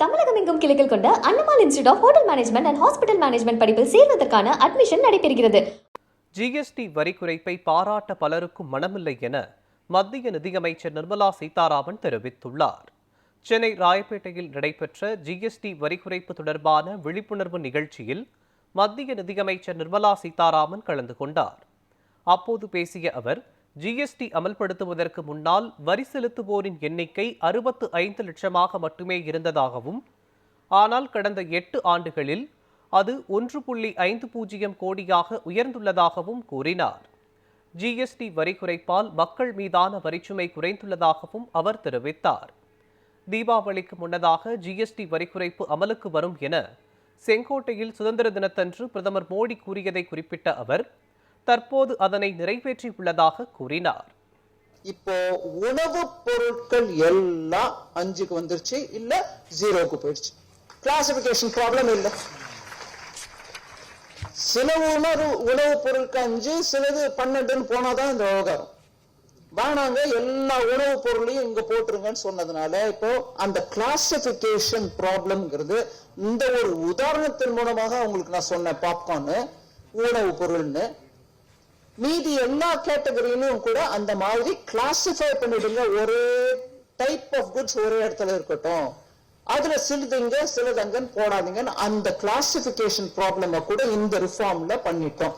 தமிழகம் எங்கும் கிளைகள் கொண்ட Annamal institute of hotel management and hospital management படிப்பில் சேர்வதற்கான அட்மிஷன் நடைபெறுகிறது. ஜிஎஸ்டி வரி குறைப்பை பாராட்ட பலருக்கும் மனமில்லை என மத்திய நிதியமைச்சர் நிர்மலா சீதாராமன் தெரிவித்துள்ளார். சென்னை ராயப்பேட்டையில் நடைபெற்ற ஜிஎஸ்டி வரி குறைப்பு தொடர்பான விழிப்புணர்வு நிகழ்ச்சியில் மத்திய நிதியமைச்சர் நிர்மலா சீதாராமன் கலந்து கொண்டார். அப்போது பேசிய அவர், ஜிஎஸ்டி அமல்படுத்துவதற்கு முன்னால் வரி செலுத்துவோரின் எண்ணிக்கை 65 லட்சமாக மட்டுமே இருந்ததாகவும், ஆனால் கடந்த 8 ஆண்டுகளில் அது 1.50 கோடியாக உயர்ந்துள்ளதாகவும் கூறினார். ஜிஎஸ்டி வரி குறைப்பால் மக்கள் மீதான வரிச்சுமை குறைந்துள்ளதாகவும் அவர் தெரிவித்தார். தீபாவளிக்கு முன்னதாக ஜிஎஸ்டி வரி குறைப்பு அமலுக்கு வரும் என செங்கோட்டையில் சுதந்திர தினத்தன்று பிரதமர் மோடி கூறியதை குறிப்பிட்ட அவர், தற்போது அதனை நிறைவேற்றியுள்ளதாக கூறினார். இப்போ உணவுப் பொருட்கள் எல்லாம் 5க்கு வந்துருச்சு, இல்ல 0க்கு போயிடுச்சு. கிளாசிபிகேஷன் ப்ராப்ளம் இல்ல. சில உணவுப் பொருட்கள் 5, சிலது 12ன்னு போனாதான் இந்த விவகாரம். வேணாங்க, எல்லா உணவுப் பொருளையும் இங்க போட்டுருங்கன்னு சொன்னதுனால இப்போ அந்த கிளாசிபிகேஷன் ப்ராப்ளம்ங்கிறது இந்த ஒரு உதாரணத்தின் மூலமாக உங்களுக்கு நான் சொன்னேன். பாப்கார்னு உணவுப் பொருள்னு, மீதி எல்லா கேட்டகரியிலும் கூட அந்த மாதிரி கிளாசிஃபை பண்ணிடுங்க. ஒரே டைப் ஆஃப் குட்ஸ் ஒரே இடத்துல இருக்கட்டும், அதுல சிலதங்கன்னு போடாதீங்கன்னு அந்த கிளாசிபிகேஷன் ப்ராப்ளம் கூட இந்த ரிஃபார்ம்ல பண்ணிட்டோம்.